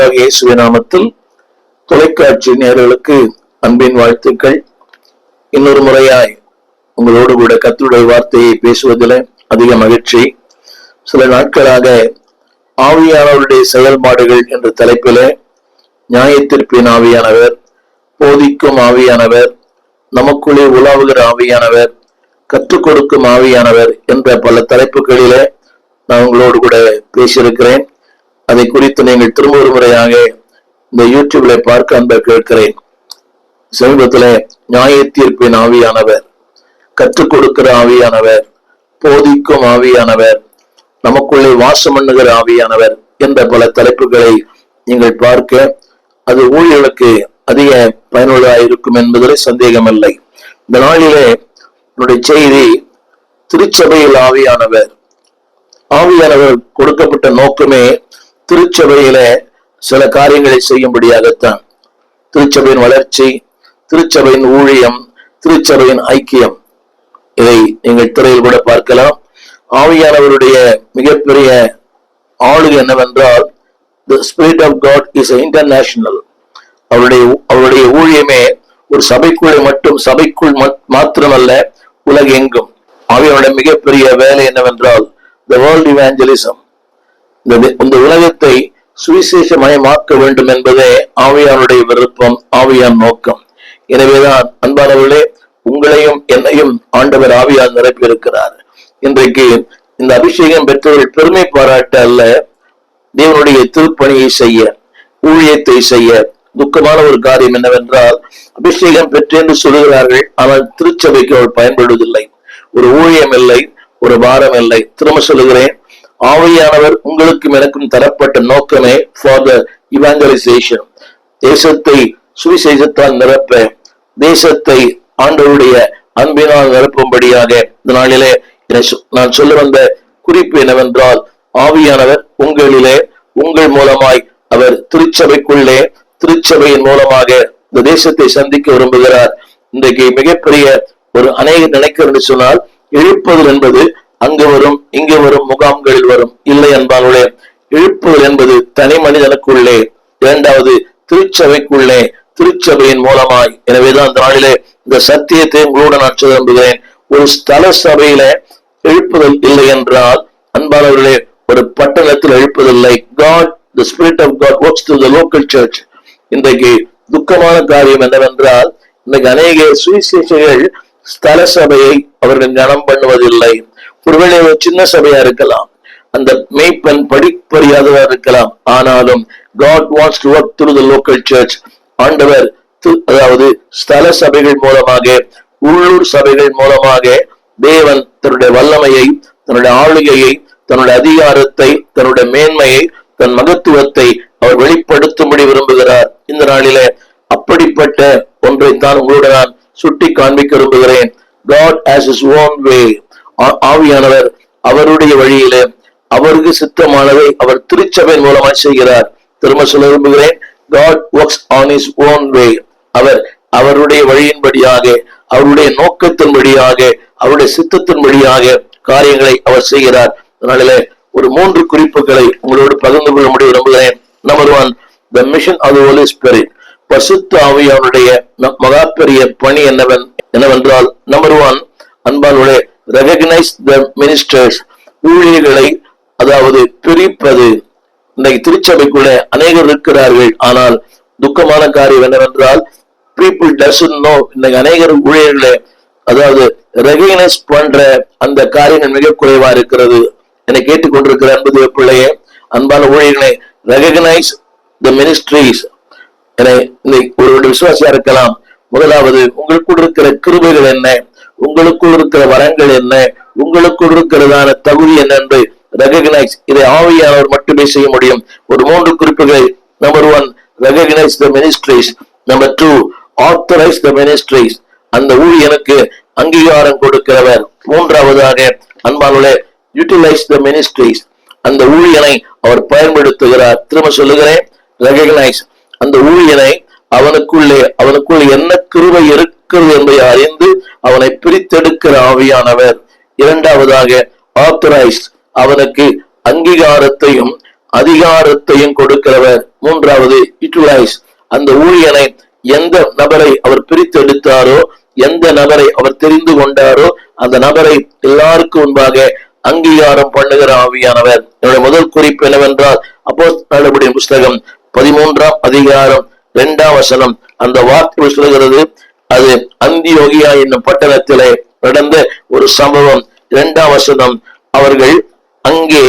ஆண்டவராகிய இயேசுவின் நாமத்தில் தொலைக்காட்சி நேயர்களுக்கு அன்பின் வாழ்த்துக்கள். இன்னொரு முறையாய் உங்களோடு கூட கர்த்தருடைய வார்த்தையை பேசுவதில் அதிக மகிழ்ச்சி. சில நாட்களாக ஆவியானவருடைய செயல்பாடுகள் என்ற தலைப்பிலே நியாயத்தீர்ப்பின் ஆவியானவர், போதிக்கும் ஆவியானவர், நமக்குள்ளே உலாவுகிற ஆவியானவர், கற்றுக் கொடுக்கும் ஆவியானவர் என்ற பல தலைப்புகளிலே நான் உங்களோடு கூட பேசியிருக்கிறேன். அதை குறித்து நீங்கள் திரும்ப ஒரு முறையாக இந்த யூடியூப்ல பார்க்க அன்பை கேட்கிறேன். சமீபத்தில் நியாயத்தீர்ப்பின் ஆவியானவர், கற்றுக் கொடுக்கிற ஆவியானவர், போதிக்கும் ஆவியானவர், நமக்குள்ளே வாசம் பண்ணுகிற ஆவியானவர் என்ற பல தலைப்புகளை நீங்கள் பார்க்க அது ஊழியர்களுக்கு அதிக பயனுள்ளதாக இருக்கும் என்பதில் சந்தேகமில்லை. இந்த நாளிலே என்னுடைய செய்தி திருச்சபையில் ஆவியானவர். ஆவியானவர் கொடுக்கப்பட்ட நோக்கமே திருச்சபையில சில காரியங்களை செய்யும்படியாகத்தான். திருச்சபையின் வளர்ச்சி, திருச்சபையின் ஊழியம், திருச்சபையின் ஐக்கியம், இதை நீங்கள் திரையில் கூட பார்க்கலாம். ஆவியானவருடைய மிகப்பெரிய ஆளுகை என்னவென்றால், the spirit of God is international. அவருடைய ஊழியமே ஒரு சபைக்குள் மாத்திரமல்ல, உலகெங்கும். ஆவியானுடைய மிகப்பெரிய வேலை என்னவென்றால் the world evangelism. இந்த உலகத்தை சுவிசேஷமயமாக்க வேண்டும் என்பதே ஆவியானுடைய விருப்பம், ஆவியான் நோக்கம். எனவேதான் அன்பானவர்களே, உங்களையும் என்னையும் ஆண்டவர் ஆவியால் நிரப்பியிருக்கிறார். இன்றைக்கு இந்த அபிஷேகம் பெற்றவர்கள் பெருமை பாராட்ட அல்ல, தேவனுடைய திருப்பணியை செய்ய, ஊழியத்தை செய்ய. துக்கமான ஒரு காரியம் என்னவென்றால், அபிஷேகம் பெற்று என்று சொல்கிறார்கள், ஆனால் திருச்சபைக்கு அவர் பயன்படுவதில்லை. ஒரு ஊழியம் இல்லை, ஒரு பாரம் இல்லை. திரும்ப சொல்லுகிறேன், ஆவியானவர் உங்களுக்கும் எனக்கும் தரப்பட்ட நோக்கமே ஃபார் த இவாஞ்சலைசேஷன். தேசத்தை சுவிசேஷத்தால் நிரப்ப, தேசத்தை ஆண்டவருடைய அன்பினால் நிரப்பும்படியாக. இந்த நாளிலே நான் சொல்ல வந்த குறிப்பு என்னவென்றால், ஆவியானவர் உங்களிலே, உங்கள் மூலமாய் அவர் திருச்சபைக்குள்ளே, திருச்சபையின் மூலமாக இந்த தேசத்தை சந்திக்க விரும்புகிறார். இன்றைக்கு மிகப்பெரிய ஒரு அநேக நினைக்கிறது சொன்னால், எழுப்புதல் என்பது அங்கு வரும், இங்கு வரும், முகாம்களில் வரும் இல்லை என்பார்களே. எழுப்புதல் என்பது தனி மனிதனுக்குள்ளே, இரண்டாவது திருச்சபைக்குள்ளே, திருச்சபையின் மூலமாய். எனவேதான் இந்த நாளிலே இந்த சத்தியத்தை உங்களோடு நான் சொல்ல விரும்புகிறேன். ஒரு ஸ்தல சபையில எழுப்புதல் இல்லை என்றால், அன்பானவர்களே, ஒரு பட்டணத்தில் எழுப்புதல்லை. God, the spirit of God works through the local church. இன்றைக்கு துக்கமான காரியம் என்னவென்றால், இன்றைக்கு அநேக சுவிசேஷர்கள் ஸ்தல சபையை அவர்கள் கனம் பண்ணுவதில்லை. ஒருவேளை ஒரு சின்ன சபையா இருக்கலாம், அந்த மேய்ப்பன் படிப்பறியாதவா இருக்கலாம், ஆனாலும் God wants to work through the local church. ஆண்டவர் அதாவது ஸ்தல சபைகள் மூலமாக, உள்ளூர் சபைகள் மூலமாக தேவன் தன்னுடைய வல்லமையை, தன்னுடைய ஆளுகையை, தன்னுடைய அதிகாரத்தை, தன்னுடைய மேன்மையை, தன் மகத்துவத்தை அவர் வெளிப்படுத்தும்படி விரும்புகிறார். இந்த நாளிலே அப்படிப்பட்ட ஒன்றைத்தான் உங்களோட நான் சுட்டி காண்பிக்க விரும்புகிறேன். God has his own way. ஆவியானவர் அவருடைய வழியிலே அவருக்கு சித்தமானதை அவர் திருச்சபையின் மூலமாய் செய்கிறார். திரும்ப சொல்ல விரும்புகிறேன், God works on his own way. அவர் அவருடைய வழியின்படியாக, அவருடைய நோக்கத்தின்படியாக, அவருடைய சித்தத்தின்படியாக காரியங்களை அவர் செய்கிறார். அதனால ஒரு 3 குறிப்புகளை உங்களோடு பகிர்ந்து கொள்ள முடிய விரும்புகிறேன். Number 1, the mission of the Holy Spirit. பரிசுத்த ஆவியானுடைய மகாபெரிய பணி என்னவென்றால், நம்பர் 1, அன்பானுடைய recognize the ministers. ஊழியர்களை அதாவது பிரிப்பது. இன்றைக்கு திருச்சபைக்குள்ள அநேகர் இருக்கிறார்கள், ஆனால் துக்கமான காரியம் என்னவென்றால், people doesn't know. இன்னைக்கு அநேகர் ஊழியர்களை அதாவது ரெகக்னைஸ் பண்ற அந்த காரியங்கள் மிக குறைவா இருக்கிறது. என்னை கேட்டுக்கொண்டிருக்கிற அன்பு பிள்ளையே, அன்பான ஊழியர்களை ரெகக்னைஸ் த மினிஸ்ட்ரிஸ். ஒரு விசுவாசியா இருக்கலாம். முதலாவது, உங்களுக்குள் இருக்கிற கிருபைகள் என்ன, உங்களுக்குள் இருக்கிற வரங்கள் என்ன, உங்களுக்குள் இருக்கிறதான தகுதி என்ன என்று ரெகக்னைஸ். இதை ஆவியானவர் மட்டுமே செய்ய முடியும். ஒரு 3 குறிப்புகளை. நம்பர் 1, ரெகக்னைஸ் த மினிஸ்ட்ரிஸ். நம்பர் 2, ஆத்தரைஸ் த மினிஸ்ட்ரிஸ். அந்த ஊழியனுக்கு அங்கீகாரம் கொடுக்கிறவர். மூன்றாவதாக, அன்பானுடைய யூட்டிலைஸ் த மினிஸ்ட்ரிஸ். அந்த ஊழியனை அவர் பயன்படுத்துகிறார். திரும்ப சொல்லுகிறேன், ரெகக்னைஸ். அந்த ஊழியனை அவனுக்குள்ளே என்ன கிருபை இருக்கிறது என்பதை அறிந்து அவனை பிரித்தெடுக்கிற ஆவியானவர். இரண்டாவதாக, ஆத்தரைஸ். அவனுக்கு அங்கீகாரத்தையும் அதிகாரத்தையும் கொடுக்கிறவர். மூன்றாவது யூட்டிலைஸ், அந்த ஊழியனை எந்த நபரை அவர் பிரித்து எடுத்தாரோ, எந்த நபரை அவர் தெரிந்து கொண்டாரோ அந்த நபரை எல்லாருக்கும் முன்பாக அங்கீகாரம் பண்ணுகிற ஆவியானவர். என்னுடைய முதல் குறிப்பு என்னவென்றால், அப்போஸ்தலர்களுடைய புஸ்தகம் 13ஆம் அதிகாரம் 2ஆம் வசனம். அந்த வார்த்தை சொல்கிறது, அது அந்தியோகியா என்னும் பட்டணத்திலே நடந்த ஒரு சம்பவம். 2ஆம் வசனம், அவர்கள் அங்கே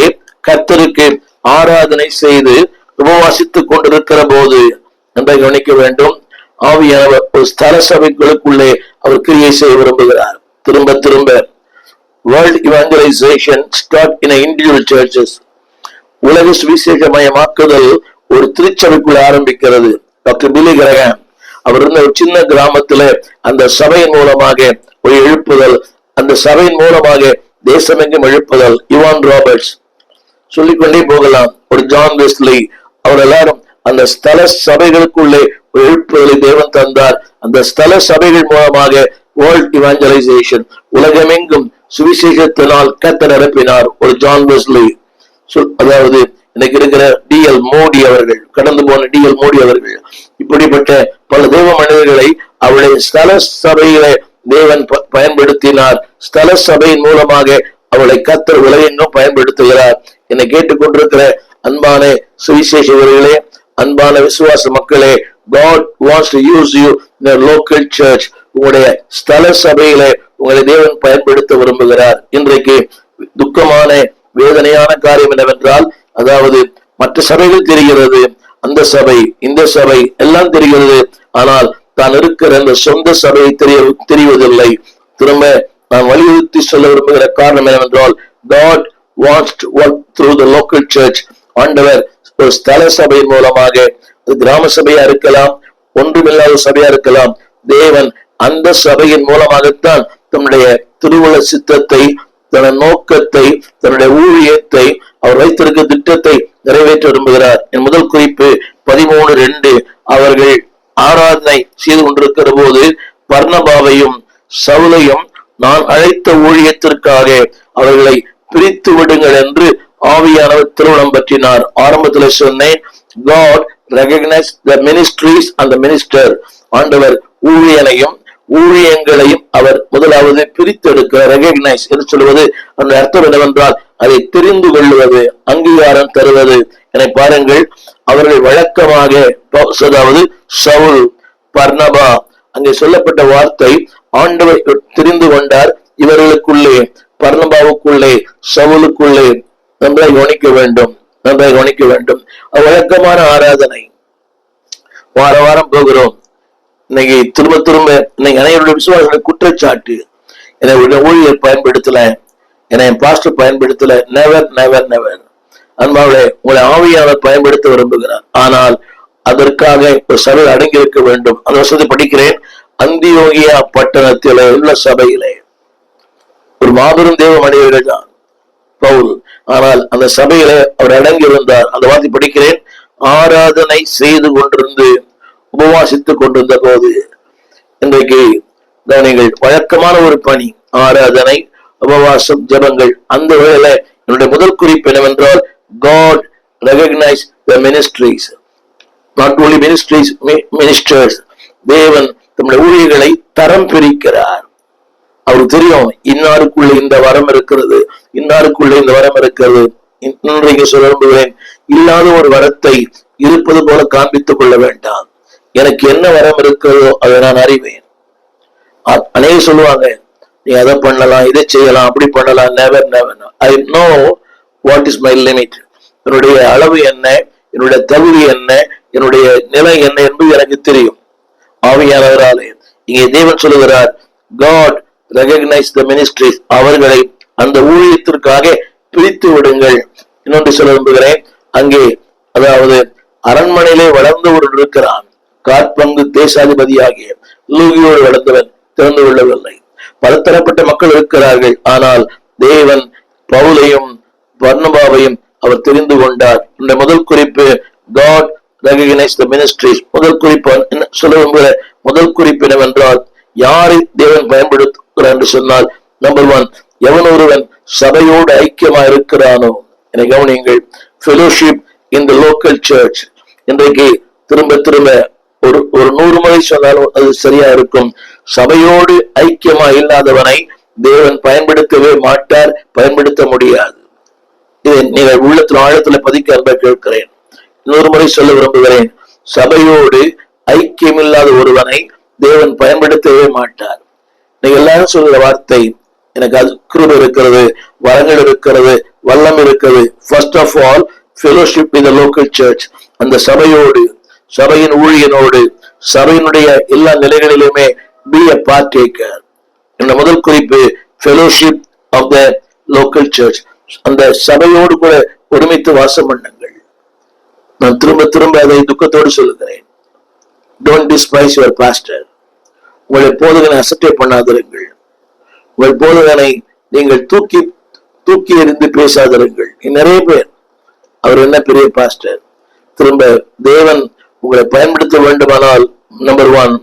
கர்த்தருக்கு ஆராதனை செய்து உபவாசித்துக் கொண்டிருக்கிற போது, என்பதை கவனிக்க வேண்டும், ஆவியானவர் ஒரு ஸ்தல சபைகளுக்குள்ளே அவர் கிரியை செய்ய விரும்புகிறார். திரும்ப திரும்ப world evangelisation start in individual churches. உலக சுவிசேஷமயமாக்குதல் ஒரு திருச்சபைக்குள்ள ஆரம்பிக்கிறது. டாக்டர் பில்லி கிரஹாம் அவர் இருந்த ஒரு சின்ன கிராமத்துல அந்த சபையின் மூலமாக ஒரு எழுப்புதல், அந்த சபையின் மூலமாக தேசமெங்கும் எழுப்புதல். இவான் ராபர்ட்ஸ், சொல்லிக்கொண்டே போகலாம். ஒரு ஜான் வெஸ்லி, அவர் எல்லாரும் அந்த ஸ்தல சபைகளுக்குள்ளே ஒரு எழுப்புதலை தேவன் தந்தார். அந்த ஸ்தல சபைகள் மூலமாக வேர்ல்ட் இவாஞ்சலைசேஷன், உலகமெங்கும் சுவிசேஷத்தினால் கர்த்தர் நிரப்பினார். ஒரு ஜான் வெஸ்லி, அதாவது இன்னைக்கு இருக்கிற D.L. மோடி அவர்கள், கடந்து போன D.L. மோடி அவர்கள், இப்படிப்பட்ட பல தேவ மனிதர்களை அவருடைய ஸ்தல சபையில தேவன் பயன்படுத்தினார். ஸ்தல சபையின் மூலமாக அவளை கர்த்தர் உலகெங்கும் பயன்படுத்துகிறார். என்னை கேட்டுக்கொண்டிருக்கிற அன்பான சுவிசேஷகர்களே, அன்பான விசுவாச மக்களே, God wants to use you in a local church. உங்களுடைய ஸ்தல சபையில உங்களை தேவன் பயன்படுத்த விரும்புகிறார். இன்றைக்கு துக்கமான வேதனையான காரியம் என்னவென்றால், அதாவது மற்ற சபைகள் தெரிகிறது, அந்த சபை இந்த சபை எல்லாம் தெரிகிறது, ஆனால் தான் இருக்கிற அந்த சொந்த சபையை தெரிவதில்லை. திரும்ப நான் வலியுறுத்தி சொல்ல விரும்புகிற காரணம் என்னவென்றால், God wants to work through the local church. ஆண்டவர் ஒரு ஸ்தல சபையின் மூலமாக, கிராம சபையா இருக்கலாம், ஒன்றுமில்லாத சபையா இருக்கலாம், தேவன் அந்த சபையின் மூலமாகத்தான் தன்னுடைய திருவுள சித்தத்தை, தன்னுடைய நோக்கத்தை, தன்னுடைய ஊழியத்தை, அவர் வைத்திருக்க திட்டத்தை நிறைவேற்ற விரும்புகிறார். என் முதல் குறிப்பு 13:2, அவர்கள் ஆராதனை செய்து கொண்டிருக்கிற போது பர்னபாவையும் சவுலையும் நான் அழைத்த ஊழியத்திற்காக அவர்களை பிரித்து விடுங்கள் என்று ஆவியானவர் திருவுளம் பற்றினார். ஆரம்பத்தில் சொன்னேன், God recognized the ministries and the minister. ஆண்டவர் ஊழியனையும் ஊழியங்களையும் அவர் முதலாவது பிரித்தெடுக்க, ரெகக்னைஸ் என்று சொல்வது அந்த அர்த்தம் என்னவென்றால் அதை தெரிந்து கொள்வது, அங்கீகாரம் தருவது. என பாருங்கள், அவர்கள் வழக்கமாக, அதாவது சவுல், பர்னபா, அங்கே சொல்லப்பட்ட வார்த்தை ஆண்டவர் தெரிந்து கொண்டார். இவர்களுக்குள்ளே, பர்னபாவுக்குள்ளே, சவுலுக்குள்ளே நன்றாக கவனிக்க வேண்டும், நன்றாக கவனிக்க வேண்டும். வழக்கமான ஆராதனை, வார வாரம் போகிறோம். இன்னைக்கு திரும்ப திரும்ப இன்னைக்கு அனைவருடைய விசுவாச குற்றச்சாட்டு, என்னை ஊழியர் பயன்படுத்தல, என்னை பாஸ்டர் பயன்படுத்தல. Never never never. அன்பாவே, உங்களை ஆவியானவர் பயன்படுத்த விரும்புகிறார். ஆனால் அதற்காக ஒரு சபை அடங்கி இருக்க வேண்டும். அந்த வசதி படிக்கிறேன். அந்தியோகியா பட்டணத்தில உள்ள சபையிலே ஒரு மாபெரும் தேவ மனிதர்கள் தான் பவுல். ஆனால் அந்த சபையில அவர் அடங்கி இருந்தார். அந்த வார்த்தை படிக்கிறேன். ஆராதனை செய்து கொண்டிருந்து உபவாசித்துக் கொண்டிருந்த போது. இன்றைக்கு நீங்கள் வழக்கமான ஒரு பணி, ஆராதனை, உபவாசம், ஜபங்கள். அந்த வேளையில என்னுடைய முதல் குறிப்பு என்னவென்றால், God recognize the ministries, not only ministries, ministers. தேவன் தம்முடைய ஊழியர்களை தரம் பிரிக்கிறார். அவருக்கு தெரியும், இன்னாருக்குள்ள இந்த வரம் இருக்கிறது, இன்னாருக்குள்ள இந்த வரம் இருக்கிறது. இன்றைக்கு சொல்ல விரும்புகிறேன், இல்லாத ஒரு வரத்தை இருப்பது போல காண்பித்துக் கொள்ள வேண்டாம். எனக்கு என்ன வரம் இருக்கிறதோ அதை நான் அறிவேன். அநேக சொல்லுவாங்க, நீ அதை பண்ணலாம், இதை செய்யலாம், அப்படி பண்ணலாம். Never never. I know what is my limit. என்னுடைய அளவு என்ன, என்னுடைய தகுதி என்ன, என்னுடைய நிலை என்ன என்பது எனக்கு தெரியும். ஆவியானவராலே இங்கே தேவன் சொல்லுகிறார், God recognize the ministries. அவர்களை அந்த ஊழியத்திற்காக பிரித்து விடுங்கள். இன்னொன்று சொல்ல விரும்புகிறேன், அங்கே அதாவது அரண்மனையிலே வளர்ந்து ஒரு இருக்கிறான், காற்பங்கு தேசாதிபதியாகிய லூகியோடு வளர்ந்தவன் திறந்து கொள்ளவில்லை. பலதரப்பட்ட மக்கள் இருக்கிறார்கள். ஆனால் தேவன் பவுலையும் பர்னபாவையும் அவர் தெரிந்து கொண்டார். இந்த முதல் குறிப்பு, God recognize the ministries. முதல் குறிப்பு சொல்ல விரும்புகிற முதல் குறிப்பு என்னவென்றால், யாரை தேவன் பயன்படுத்துகிறார் என்று சொன்னால், நம்பர் 1, எவன் ஒருவன் சபையோடு ஐக்கியமா இருக்கிறானோ. என்னை கவனியுங்கள், fellowship in the local church. இன்றைக்கு திரும்ப திரும்ப ஒரு 100 முறை சொன்னாலும் அது சரியா இருக்கும். சபையோடு ஐக்கியமா இல்லாதவனை தேவன் பயன்படுத்தவே மாட்டார், பயன்படுத்த முடியாது. இதை நீங்கள் உள்ளத்துல ஆழத்துல பதிக்க அன்பா கேட்கிறேன். 100 முறை சொல்ல விரும்புகிறேன். சபையோடு ஐக்கியம் இல்லாத ஒருவனை தேவன் பயன்படுத்தவே மாட்டார். நீங்க எல்லாரும் சொல்கிற வார்த்தை, எனக்கு அது கிருபை இருக்கிறது, வரங்கள் இருக்கிறது, வல்லம் இருக்கிறது. First of all fellowship with the local church. அந்த சபையோடு, சபையின் ஊழியனோடு, சபையினுடைய எல்லா நிலைகளிலுமே be a partaker. இந்த முதல் குறிப்பு fellowship of the local church. அந்த சபையோடு கூட ஒருமித்து வாசம் பண்ணுங்கள். நான் திரும்ப திரும்ப அதை துக்கத்தோடு சொல்லுகிறேன். Don't despise your pastor. உங்களை போதகனை அசட்டை பண்ணாதிருங்கள். உங்கள் போதகனை நீங்கள் தூக்கி எறிந்து பேசாதிருங்கள். நிறைய பேர் அவர் என்ன பெரிய பாஸ்டர். திரும்ப தேவன் உங்களை பயன்படுத்த வேண்டுமானால் number 1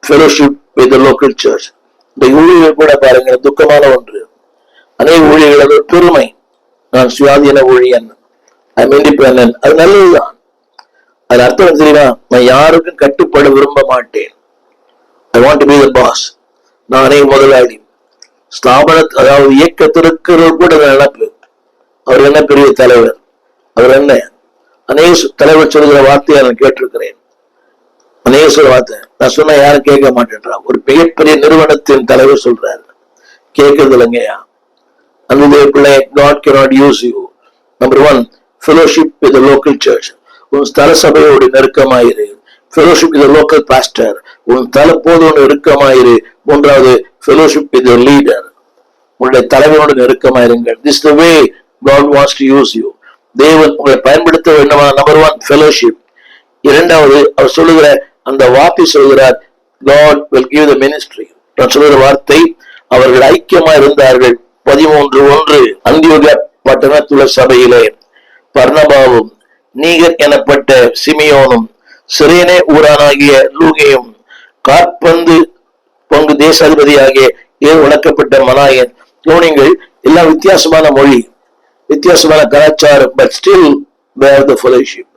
fellowship with the local church. இந்த ஊழியர்கள் கூட பாருங்க, துக்கமான ஒன்று. அநேக ஊழியர்கள் பெருமை, நான் சுயாதீன ஊழியன், ஐ எம் இண்டிபெண்டன்ட். அது நல்லதுதான். அது அர்த்தம் தெரியுமா? நான் யாருக்கும் கட்டுப்பட விரும்ப மாட்டேன். I want to be the boss. நானே முதலாளி. அதாவது இயக்கத்திற்கிறவர் கூட நினைப்பு. அவர் என்ன பெரிய தலைவர், அவர் என்ன அநேக தலைவர் சொல்கிற வார்த்தையை நான் கேட்டிருக்கிறேன். அநேக சொல்ல வார்த்தை நான் சொன்ன யாரும் கேட்க மாட்டேன்றான். ஒரு மிகப்பெரிய நிறுவனத்தின் தலைவர் சொல்றாரு, கேட்கறது இல்லைங்கயா. அந்த பிள்ளை, God cannot use you. Number 1 fellowship with the local church. உன் ஸ்தல சபையோடு நெருக்கமாயிரு. Fellowship with the local pastor. உன் தலப்போதோடு நெருக்கமாயிரு. 3வது ஃபெலோஷிப் வித் யுவர் லீடர். உங்களுடைய தலைவனோடு நெருக்கமாயிருங்கள். This the way God wants to use you. தேவன் உங்களை பயன்படுத்த வேண்டுமா? Number 1 fellowship. 2வது அவர் சொல்லுகிற அந்த வார்த்தை சொல்கிறார், God will give the ministry. நான் சொல்லுகிற வார்த்தை, அவர்கள் ஐக்கியமா இருந்தார்கள். 13:1 அந்தியோகியா பட்டணத்துள்ள சபையிலே பர்னபாவும் நீகர் எனப்பட்ட சிமியோனும் சிரேனே ஊரானாகிய லூகியும் காற்பந்து பங்கு தேசாதிபதியாகிய வளர்க்கப்பட்ட மனாயன். கவனிங்கள், எல்லாம் வித்தியாசமான மொழி, வித்தியாசமான கலாச்சாரம், but still where the fellowship.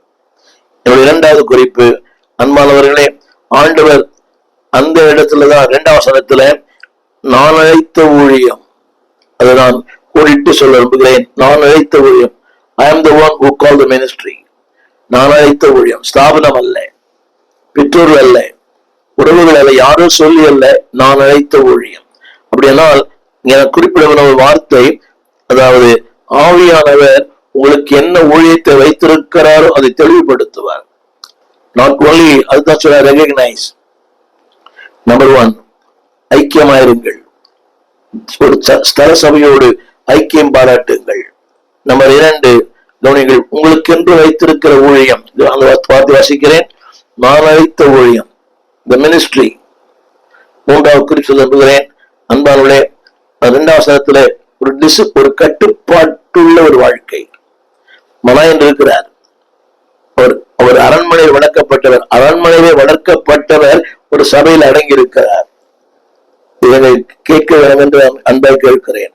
என்னுடைய 2வது குறிப்பு, அன்பானவர்களே, ஆண்டவர் அந்த இடத்துலதான் 2ஆம் வசனத்துல நான் அழைத்த ஊழியம், அதை நான் கூறிட்டு சொல்ல விரும்புகிறேன். நான் அழைத்த ஊழியம், I am the one who called the ministry. நான் அழைத்த ஊழியம், ஸ்தாபனம் அல்ல, பெற்றோர்கள் அல்ல, உறவுகள் அல்ல, யாரும் சொல்லி அல்ல, நான் அழைத்த ஊழியம். அப்படியானால் குறிப்பிட ஒரு வார்த்தை, அதாவது ஆவியானவர் உங்களுக்கு என்ன ஊழியத்தை வைத்திருக்கிறாரோ அதை தெளிவுபடுத்துவார். நாட் ஒன்லி, அதுதான் சொல்ல ரெகக்னைஸ். நம்பர் 1 ஐக்கியமாயிருங்கள். ஒரு ஸ்தல சபையோடு ஐக்கியம் பாராட்டுங்கள். நம்பர் 2 கவனிங்கள், உங்களுக்கு என்று வைத்திருக்கிற ஊழியம். அந்த வார்த்தை வாசிக்கிறேன், நான் அழைத்த ஊழியம், த மினிஸ்ட்ரி. 3வது குறிப்பு சொல்ல விரும்புகிறேன். அன்பானவர்களே, 2ஆம் வசனத்துல ஒரு கட்டுப்பாட்டுள்ள ஒரு வாழ்க்கை. மனாயன் இருக்கிறார். அவர் அரண்மனையில் வளர்க்கப்பட்டவர். அரண்மனையிலே வளர்க்கப்பட்டவர் ஒரு சபையில் அடங்கி இருக்கிறார். இதை கேட்க வேண்டும் என்று அன்பாக கேட்கிறேன்.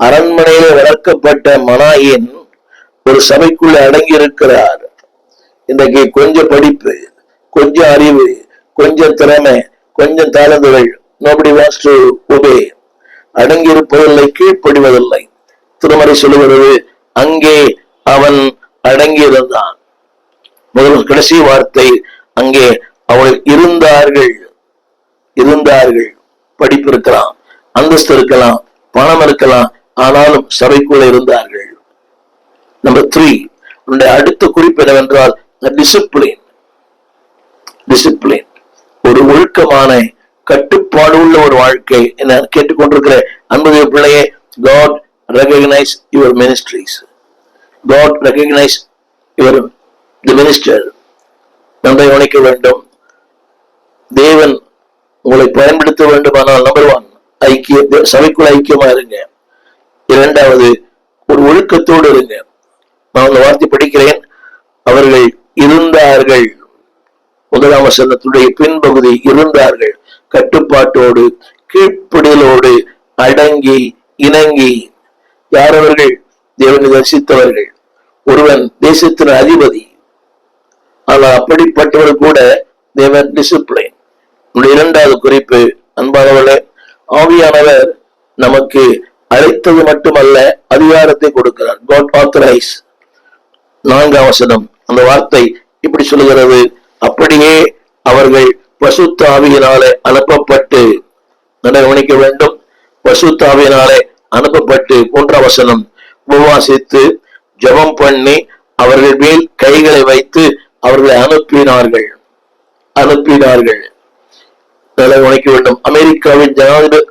அரண்மனையிலே வளர்க்கப்பட்ட மனாயின் ஒரு சபைக்குள்ள அடங்கி இருக்கிறார். இன்றைக்கு கொஞ்சம் படிப்பு, கொஞ்சம் அறிவு, கொஞ்சம் திறமை, கொஞ்சம் தாளந்துகள், nobody wants to obey. அடங்கி இருப்பதில்லை, கீழ்ப்படிவதில்லை. திருமறை சொல்லுகிறது, அங்கே அவன் அடங்கி இருந்தான். முதல் கடைசி வார்த்தை, அங்கே அவள் இருந்தார்கள். படிப்பு இருக்கலாம், அந்தஸ்து இருக்கலாம், பணம் இருக்கலாம், ஆனாலும் சபைக்குள்ள இருந்தார்கள். நம்பர் 3 அடுத்த குறிப்பு என்னவென்றால் டிசிப்ளின். ஒரு ஒழுக்கமான கட்டுப்பாடு உள்ள ஒரு வாழ்க்கை. என்ன கேட்டுக்கொண்டிருக்கிற அன்புடைய பிள்ளையே, God recognize your ministries. God recognize the minister. நம்மை கவனிக்க வேண்டும். தேவன் உங்களை பயன்படுத்த வேண்டுமானால் நம்பர் 1 ஐக்கிய, சபைக்குள்ள ஐக்கியமா இருங்க. 2வது ஒரு ஒழுக்கத்தோடு இருங்க. நான் அந்த வார்த்தை படிக்கிறேன், அவர்கள் இருந்தார்கள். 1ஆம் வசனத்துடைய பின்பகுதி, இருந்தார்கள், கட்டுப்பாட்டோடு, கீழ்ப்படிதலோடு, அடங்கி இணங்கி. யார் அவர்கள்? தேவனை தரிசித்தவர்கள். ஒருவன் தேசத்தின் அதிபதி, ஆனால் அப்படிப்பட்டவர்கள் கூட தேவர் டிசிப்ளின். இரண்டாவது குறிப்பு, அன்பானவர்களே, ஆவியானவர் நமக்கு அழைத்தது மட்டுமல்ல, அதிகாரத்தை கொடுக்கிறார். God authorize. 4ஆம் வசனம், அந்த வார்த்தை இப்படி சொல்லுகிறது, அப்படியே அவர்கள் பரிசுத்த ஆவியினாலே அனுப்பப்பட்டு, கவனிக்க வேண்டும், பரிசுத்த ஆவியினாலே அனுப்பப்பட்டு 3ஆம் வசனம், உபவாசித்து ஜெபம் பண்ணி அவர்கள் மேல் கைகளை வைத்து அவர்களை அனுப்பினார்கள். கவனிக்க வேண்டும்.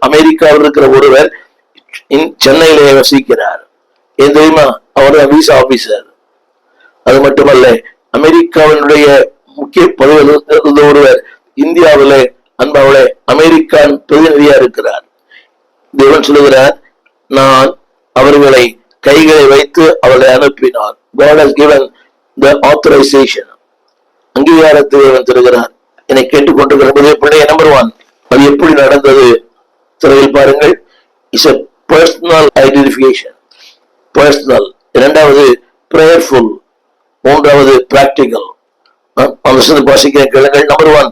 அமெரிக்காவில் இருக்கிற ஒருவர் சென்னையிலே வசிக்கிறார். ஏன் தெரியுமா? அவர் விசா ஆபீசர். அது மட்டுமல்ல, அமெரிக்காவினுடைய முக்கிய பதவியில் ஒருவர் இந்தியாவிலே அன்பாவிலே அமெரிக்கான் பிரதிநிதியா இருக்கிறார். தேவன் சொல்லுகிறார், நான் அவர்களை கைகளை வைத்து அவர்களை அனுப்பினார். God has given the authorization. அங்கீகாரத்தை தேவன் தருகிறார். என்னை கேட்டுக்கொண்டிருக்கிற பிள்ளைய நம்பர் 1, அது எப்படி நடந்தது? திரையில் பாருங்கள். It's a personal identification. Personal. இரண்டாவது பிரேயர்ஃபுல். மூன்றாவது பிராக்டிகல். வாசிக்கிற கேளுங்கள். நம்பர் 1,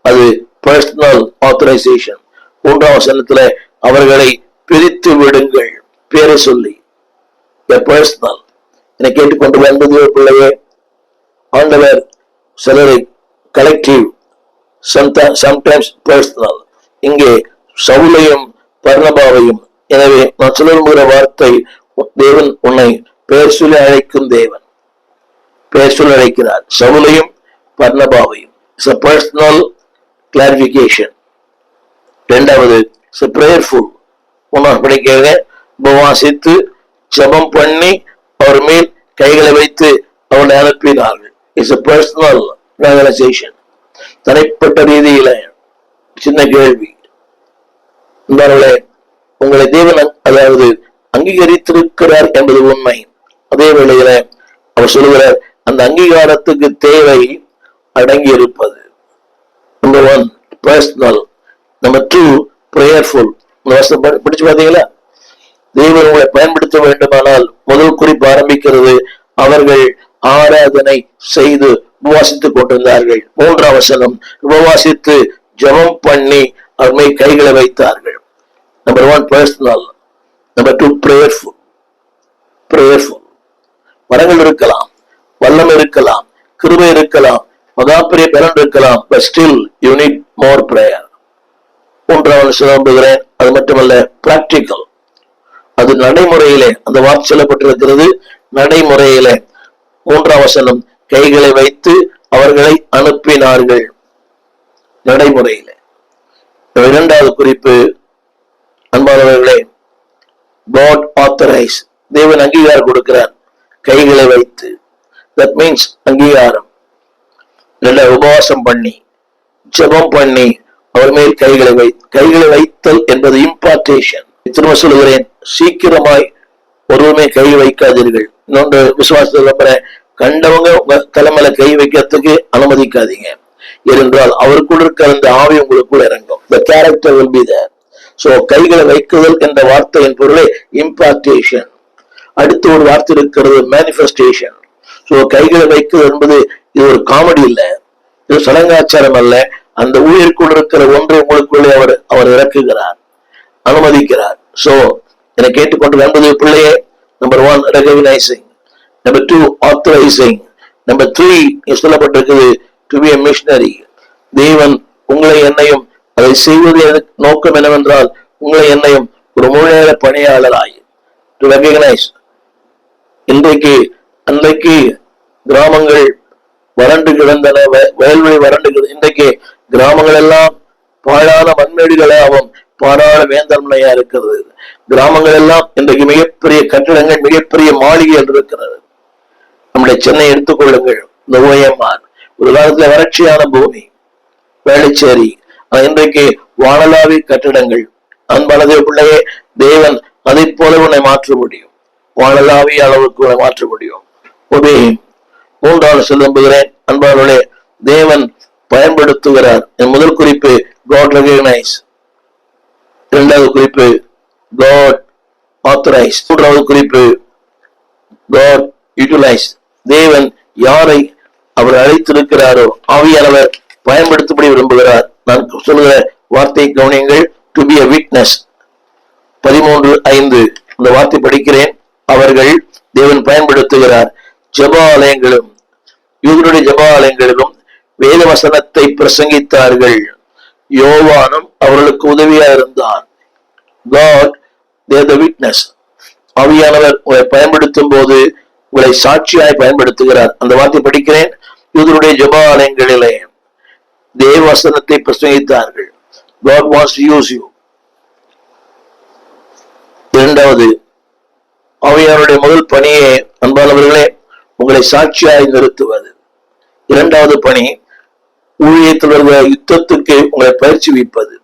அது பர்சனல் ஆத்தரைசேஷன். 3ஆம் வசனத்துல அவர்களை பிரித்து விடுங்கள், பேரை சொல்லி. பர்சனல். என்னை கேட்டுக்கொண்டு என்பது பிள்ளையே, ஆண்டவர் சிலரை கலெக்டிவ், சம்டைம்ஸ் பர்சனல். இங்கே சவுலையும் பர்னபாவையும். எனவே நான் சொல்லுகிற வார்த்தை, தேவன் உன்னை பெயர் சொல்லி அழைக்கும் தேவன். பெயர் சொல்லி அழைக்கிறார் சவுலையும் பர்னபாவையும். It's a personal clarification. இரண்டாவது பிரேயர்ஃபுல். படிக்க உபவாசித்து ஜெபம் பண்ணி அவர் மேல் கைகளை வைத்து அவனை அனுப்பினார்கள். It's a personal realization. தனிப்பட்ட ரீதியில சின்ன கேள்வி, உங்களை தேவன் அதாவது அங்கீகரித்திருக்கிறார் என்பது உண்மை. அதே வேளையில அவர் சொல்லுகிறார், அந்த அங்கீகாரத்துக்கு தேவை அடங்கி இருப்பது. Number 1 personal. Number 2 prayerful. படிச்சு பாத்தீங்களா? தேவன் உங்களை பயன்படுத்த வேண்டுமானால் முதல் குறிப்பு ஆரம்பிக்கிறது, அவர்கள் ஆராதனை செய்து உபவாசித்துக் கொண்டிருந்தார்கள். 3ஆம் வசனம், உபவாசித்து ஜெபம் பண்ணி அவர் மேல் கைகளை வைத்தார்கள். Number 1 personal. Number 2 prayerful. வரங்கள் இருக்கலாம், வல்லம் இருக்கலாம், கிருபை இருக்கலாம், மகாபெரிய பலன் இருக்கலாம், but still you need more prayer. 3ஆவது சொல்லுகிறேன். அது மட்டுமல்ல, பிராக்டிக்கல். அது நடைமுறையிலே அந்த வாக்கு சொல்லப்பட்டிருக்கிறது. நடைமுறையிலே 3ஆம் வசனம், கைகளை வைத்து அவர்களை அனுப்பினார்கள். நடைமுறையிலே. இரண்டாவது குறிப்பு, அன்பானவர்களே, God authorize. தேவன் அங்கீகாரம் கொடுக்கிறார் கைகளை வைத்து. That means அங்கீகாரம். உபவாசம் பண்ணி ஜெபம் பண்ணி அவர் மேல் கைகளை வைத்தல் என்பது இம்பார்டேஷன். திரும்ப சொல்லுகிறேன், சீக்கிரமாய் ஒருவருமே கை வைக்காதீர்கள். இன்னொன்று விசுவாசத்துல கண்டவங்க உங்க தலைமையில கை வைக்கிறதுக்கு அனுமதிக்காதீங்க. ஏனென்றால் அவருக்குள் இருக்கிற அந்த ஆவி உங்களுக்குள் இறங்கும். The character will be there. So கைகளை வைக்குதல் என்ற வார்த்தையின் பொருளே இம்பார்டேஷன். அடுத்து ஒரு வார்த்தை இருக்கிறது, மேனிஃபெஸ்டேஷன். சோ கைகளை வைக்குதல் என்பது இது ஒரு காமெடி இல்ல, இது சடங்காச்சாரம் அல்ல. அந்த ஊழியருக்குள் இருக்கிற ஒன்றை உங்களுக்குள்ளே அவர் இறக்குகிறார், அனுமதிக்கிறார். சோ என்னை கேட்டுக்கொண்டு என்பது பிள்ளையே, number 1 recognising, number 2 authorising, number 3 சொல்லப்பட்டிருக்குது டு பி எ மிஷனரி. தேவன் உங்களை என்னையும் அதை செய்வது நோக்கம் என்னவென்றால் உங்களை என்னையும் ஒரு முழுநேர பணியாளராய் டு ரெகக்னைஸ். அன்றைக்கு கிராமங்கள் வறண்டு கிடந்தன, வயல்வெளி வறண்டு கிடந்தன. இன்றைக்கு கிராமங்கள் எல்லாம் பாழான மண்மேடுகளாகவும் பாராள வேந்தன்மையா இருக்கிறது. கிராமங்கள் எல்லாம் இன்றைக்கு மிகப்பெரிய கட்டிடங்கள், மிகப்பெரிய மாளிகைகள் இருக்கிறது. நம்முடைய சென்னை எடுத்துக்கொள்ளுங்கள், இந்த OMR ஒரு காலத்துல வறட்சியான பூமி, வேளச்சேரி. இன்றைக்கு வானலாவி கட்டிடங்கள். அன்பானதே பிள்ளையே, தேவன் அதை போல உன்னை மாற்ற முடியும், வானலாவி அளவுக்கு உன்னை மாற்ற முடியும். 3வது சொல்லுகிறேன், அன்பானவர்களே, தேவன் பயன்படுத்துகிறார். என் முதல் குறிப்பு God recognize. இரண்டாவது குறிப்பு God authorize. 3வது குறிப்பு God utilize. தேவன் யாரை அவர் அழைத்திருக்கிறாரோ ஆவியானவர் பயன்படுத்தப்படி விரும்புகிறார். நான் சொல்கிற வார்த்தை கவனியங்கள். To be a witness. 13:5 இந்த வார்த்தை படிக்கிறேன். அவர்கள் தேவன் பயன்படுத்துகிறார். ஜெபாலயங்களும் யூதருடைய ஜெபாலயங்களிலும் வேத வசனத்தை பிரசங்கித்தார்கள். யோவானும் அவர்களுக்கு உதவியா இருந்தான். God, they are the witness. ஆவியானவர் உங்களை பயன்படுத்தும் போது உங்களை சாட்சியாய் பயன்படுத்துகிறார். அந்த வார்த்தை படிக்கிறேன். யூதருடைய ஜெபாலயங்களிலே தேவ வசனத்தை பிரசங்கித்தார்கள். God wants to use you. இரண்டாவது, ஆவியானவருடைய முதல் பணியே அன்பானவர்களே உங்களை சாட்சியாய் நிறுத்துவது. இரண்டாவது பணி ஊழியத்தில் வருகிற யுத்தத்துக்கு உங்களை பயிற்சி வைப்பது.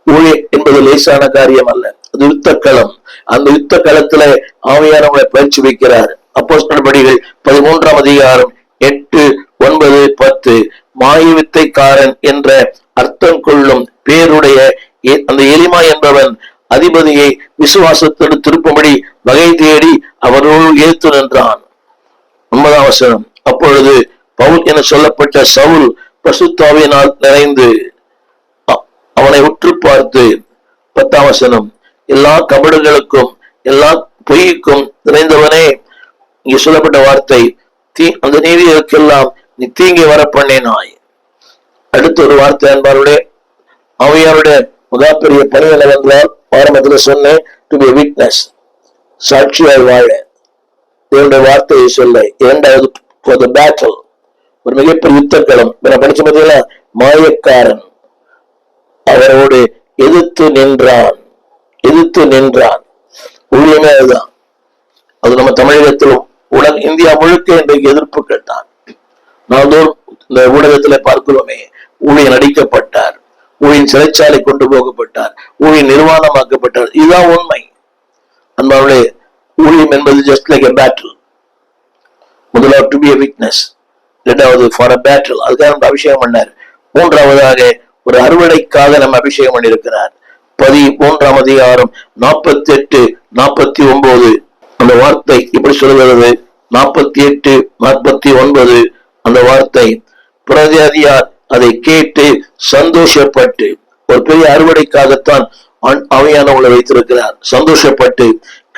ஊழியம் என்பது லேசான காரியம் அல்ல, அது யுத்த களம். அந்த யுத்த களத்துல ஆவியானவர்களை பயிற்சி வைக்கிறார். அப்போஸ்தலர் நடபடிகள் 13ஆம் அதிகாரம் 8, 9, 10 மாயவித்தைக்காரன் என்ற அர்த்தம் கொள்ளும் பேருடைய அந்த எலிமா என்பவன் அதிபதியை விசுவாசத்தோடு திருப்பும்படி வகை தேடி அவரோடு ஏத்து நின்றான். 9ஆம் வசனம். அப்பொழுது பவுல் என சொல்லப்பட்ட சவுல் பரிசுத்தாவியினால் நிறைந்து அவனை உற்று பார்த்து 10ஆம் வசனம். எல்லா கபடுகளுக்கும் எல்லா பொய்க்கும் நிறைந்தவனே, இங்கே சொல்லப்பட்ட வார்த்தை, அந்த நீதிகளுக்கெல்லாம் நீ தீங்கி வர பண்ணினாய். அடுத்த ஒரு வார்த்தை அன்பாருடைய ஆவியாருடைய மிகப்பெரிய பணி என்னவென்றால் ஆரம்பத்தில் சொன்னேன், டு பி விட்னஸ், சாட்சியாய் வாழ தேவனுடைய வார்த்தையை சொல்ல. இரண்டாவது for the battle, ஒரு மிகப்பெரிய யுத்தக்களம். படிச்ச பார்த்தீங்கன்னா மாயக்காரன் அவரோடு எதிர்த்து நின்றான். ஊழியமே அதுதான். அது நம்ம தமிழகத்திலும் உலக இந்தியா முழுக்க இன்றைக்கு எதிர்ப்புகள் தான். நாள்தோறும் இந்த ஊடகத்திலே பார்க்கிறோமே, ஊழியன் அடிக்கப்பட்டார், ஊழியன் சிறைச்சாலை கொண்டு போகப்பட்டார், ஊழியன் நிர்வாணமாக்கப்பட்டார். இதுதான் உண்மை. அன்பார்களே, ஊழியம் என்பது ஜஸ்ட் லைக் a battle. முதலாவது டு பி a witness, இரண்டாவது ஃபார் a battle, அதுக்காக நம்ம அபிஷேகம் பண்ணார். மூன்றாவதாக ஒரு அறுவடைக்காக நம்ம அபிஷேகம் பண்ணியிருக்கிறார். 13ஆம் அதிகாரம் 48, 49 அந்த வார்த்தை இப்படி சொல்கிறது. 48, 49 அந்த வார்த்தை, பிரஜாதியார் அதை கேட்டு சந்தோஷப்பட்டு, ஒரு பெரிய அறுவடைக்காகத்தான் ஆவியானவர்களை வைத்திருக்கிறார். சந்தோஷப்பட்டு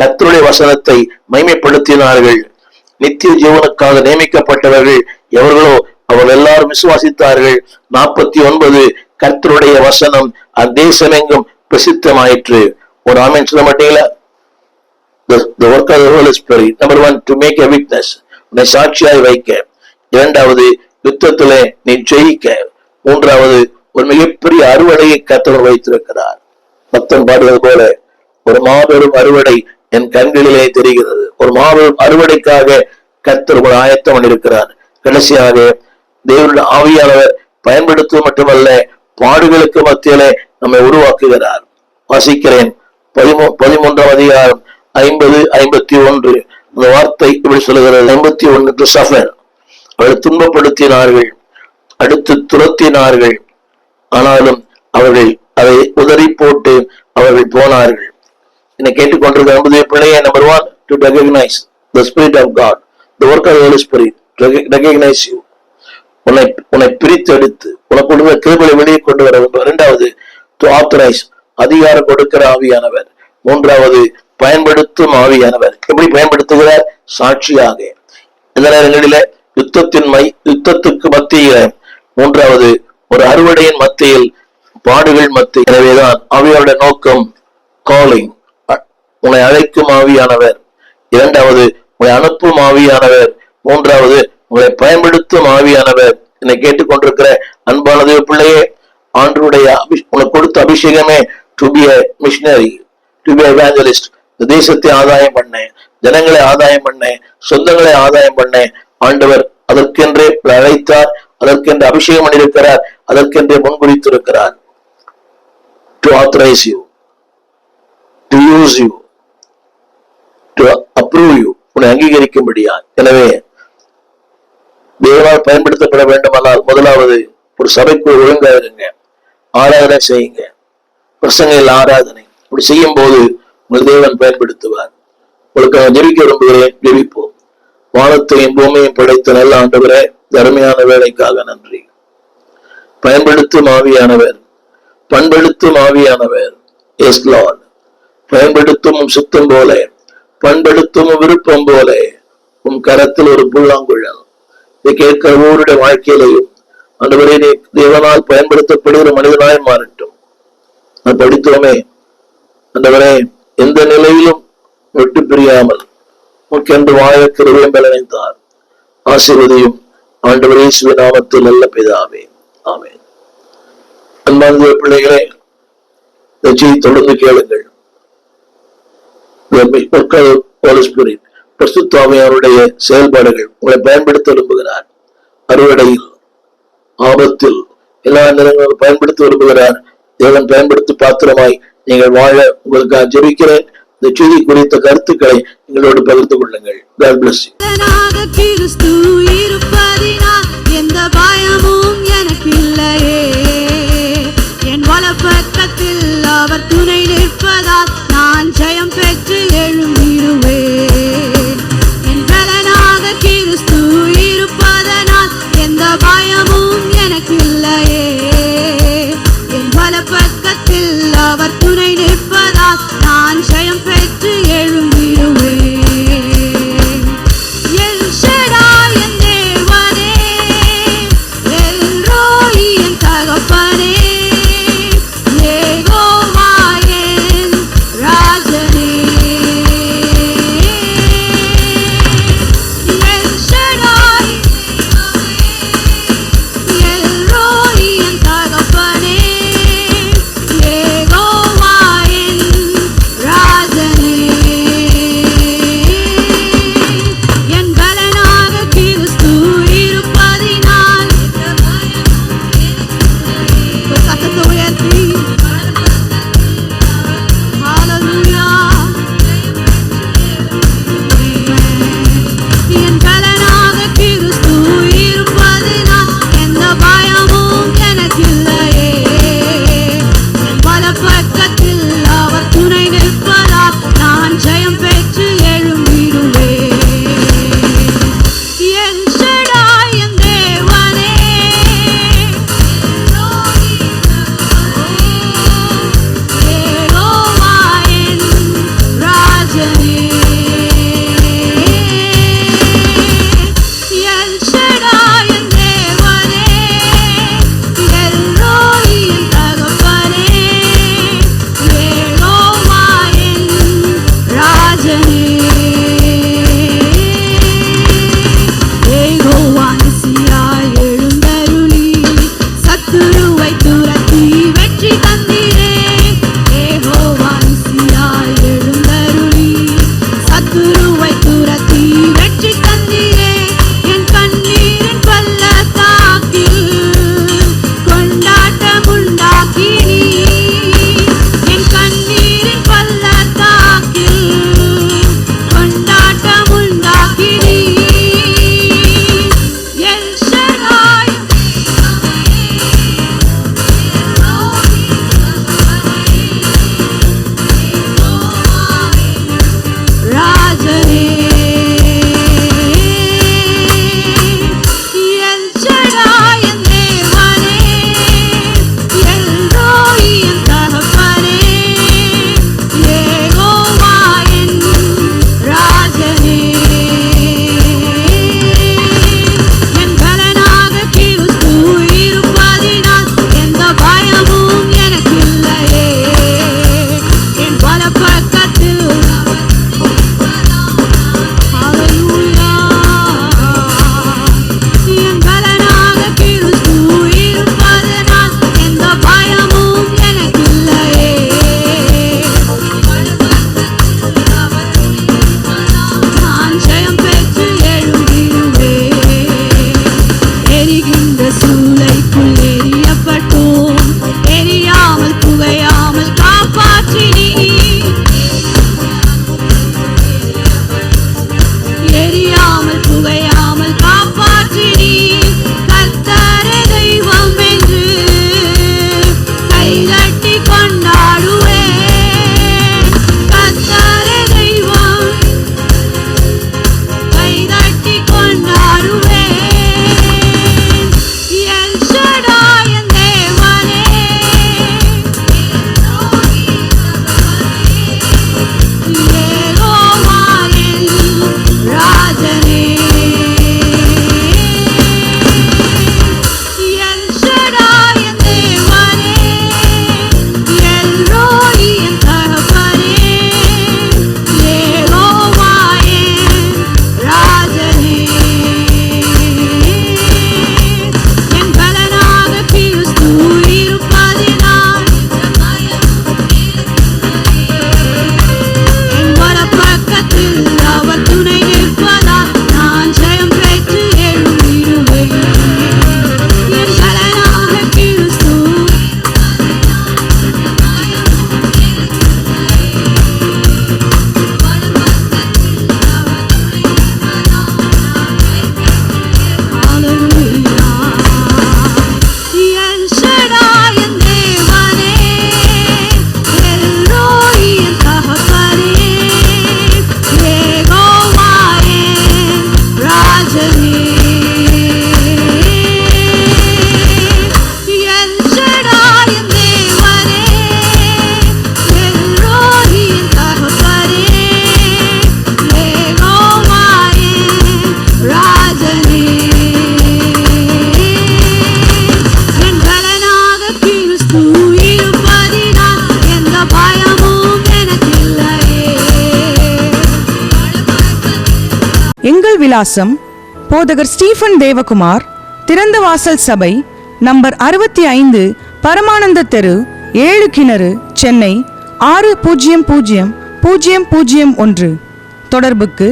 கர்த்தருடைய வசனத்தை மகிமைப்படுத்தினார்கள். நித்திய ஜீவனுக்காக நியமிக்கப்பட்டவர்கள் எவர்களோ அவர் எல்லாரும் விசுவாசித்தார்கள். 49 கர்த்தருடைய வசனம் அத்தேசமெங்கும் பிரசித்தமாயிற்று. ஒரு ஆமென் சொல்ல மாட்டீங்களா? The work of the Holy Spirit. Number 1, to make a witness, உன்னை சாட்சியாய் வைக்க. இரண்டாவது, யுத்தத்திலே நீ ஜெயிக்க. மூன்றாவது, ஒரு மிகப்பெரிய அறுவடையை கர்த்தர் வைத்திருக்கிறார். பக்தன் பாடுவது போல, ஒரு மாபெரும் அறுவடை என் கண்களிலே தெரிகிறது. ஒரு மாபெரும் அறுவடைக்காக கர்த்தர் ஒரு ஆயத்தம் பண்ணியிருக்கிறார். கடைசியாக தேவனுடைய ஆவியானவர் பயன்படுத்துவது மட்டுமல்ல, பாடுகளுக்கு மத்தியிலே நம்மை உருவாக்குகிறார். வாசிக்கிறேன். 13ஆம் அதிகாரம் 50, 51 அந்த வார்த்தை இப்படி சொல்லுகிறது. 51 to suffer, அவர்கள் துன்பப்படுத்தினார்கள், அடுத்து துரத்தினார்கள், ஆனாலும் அவர்கள் அதை உதறி போட்டு அவர்கள் போனார்கள். என்னை கேட்டுக்கொண்டிருக்கிற நம்முடைய பிள்ளையை, number 1, to recognize the Spirit of God, the work of the Holy Spirit, recognize you, உன்னை பிரித்தெடுத்து உனக்கு கொடுத்த கிருபையை வெளியே கொண்டு வர வேண்டும். இரண்டாவது, to authorize, அதிகாரம் கொடுக்கிற ஆவியானவர். மூன்றாவது, பயன்படுத்தும் ஆவியானவர். எப்படி பயன்படுத்துகிறார்? சாட்சியாக. இந்த நேரங்களில யுத்தத்துக்கு மத்தியில, மூன்றாவது ஒரு அறுவடையின் மத்தியில், பாடுகள் மத்தியில். எனவேதான் ஆவியானுடைய நோக்கம் காலிங், உன்னை அழைக்கும் ஆவியானவர். இரண்டாவது, உங்களை அனுப்பும் ஆவியானவர். மூன்றாவது, உங்களை பயன்படுத்தும் ஆவியானவர். என்னை கேட்டுக்கொண்டிருக்கிற அன்பான தேவ பிள்ளையே, ஆண்டவருடைய உனக்கு கொடுத்த அபிஷேகமே to be a missionary, to be a evangelist. இந்த தேசத்தை ஆதாயம் பண்ண, ஜனங்களை ஆதாயம் பண்ண, சொந்தங்களை ஆதாயம் பண்ண ஆண்டவர் அதற்கென்றே அழைத்தார், அதற்கென்று அபிஷேகம் பண்ணியிருக்கிறார், அதற்கென்றே முன்குறித்திருக்கிறார். To authorize you, to use you, to approve you, உன்னை அங்கீகரிக்கும்படியா. எனவே தேவனால் பயன்படுத்தப்பட வேண்டுமானால் முதலாவது ஒரு சபைக்குள் ஒழுங்கா இருங்க, ஆராதனை செய்யுங்க, பிரசங்கையில் ஆராதனை. இப்படி செய்யும் போது உங்கள் தேவன் பயன்படுத்துவார். உங்களுக்கு நான் ஜெபிக்க விரும்புகிறேன். ஜெபிப்போம். வானத்தையும் பூமியையும் படைத்த நல்ல ஆண்டவரே, அருமையான வேலைக்காக நன்றி. பயன்படுத்தும் ஆவியானவர், பண்படுத்தும் ஆவியானவர். Yes Lord. பயன்படுத்தும் சுத்தம் போல, பண்படுத்தும் விருப்பம் போல உம் கரத்தில் ஒரு புல்லாங்குழல். இதை கேட்கிற ஒவ்வொருடைய வாழ்க்கையிலையும் ஆண்டவரே தேவனால் பயன்படுத்தப்படுகிற மனிதனாய் மாறட்டும். நான் படித்தோமே ஆண்டவரே, எந்த நிலையிலும் விட்டு பிரியாமல் முக்கென்று வாழ கிருபையும் பலனைத்தார். ஆசீர்வதியும் ஆண்டவர் இயேசுவின் நாமத்தில் நல்ல பிதாவே, ஆமென். அன்பார்ந்த பிள்ளைகளே, தொடர்ந்து கேளுங்கள். பரிசுத்த ஆவியானவருடைய செயல்பாடுகள் உங்களை பயன்படுத்த விரும்புகிறார். அறுவடையில், ஆபத்தில், எல்லா நேரங்களும் பயன்படுத்த விரும்புகிறார். தேவன் பயன்படுத்தி பாத்திரமாய் நீங்கள் வாழ உங்களுக்காக ஜெபிக்கிறேன். இந்த செய்தி குறித்த கருத்துக்களை எங்களோடு பகிர்ந்து கொள்ளுங்கள். God bless you. கிறிஸ்து இருப்பதினால் எந்த பயமும் எனக்கு இல்லையே. என் வலப்பக்கத்தில் அவர் துணை நிற்பதால் நான் ஜெயம் பெற்று எழும்பிடுவேன். என் பலனாக கிறிஸ்து இருப்பதனால் எந்த பயமும் எனக்கு இல்லையே. என் வலப்பக்கத்தில் அவர் துணை நிற்பதால் நான் ஜெயம் பெற்று எழும்பிடுவேன். எல் ஷடாய் எங்கள் விலாசம் போதகர் ஸ்டீஃபன் தேவகுமார், திறந்த வாசல் சபை, நம்பர் 65, பரமானந்த தெரு, 7 கிணறு, சென்னை 600001. தொடர்புக்கு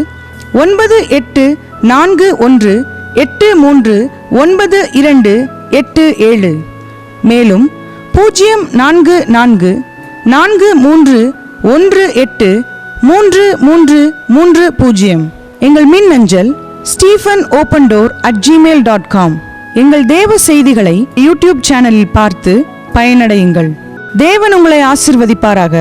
9841839287. மேலும் 0443183330. எங்கள் மின்னஞ்சல் stephenopendor@gmail.com. எங்கள் தேவ செய்திகளை யூடியூப் சேனலில் பார்த்து பயனடையுங்கள். தேவன் உங்களை ஆசிர்வதிப்பாராக.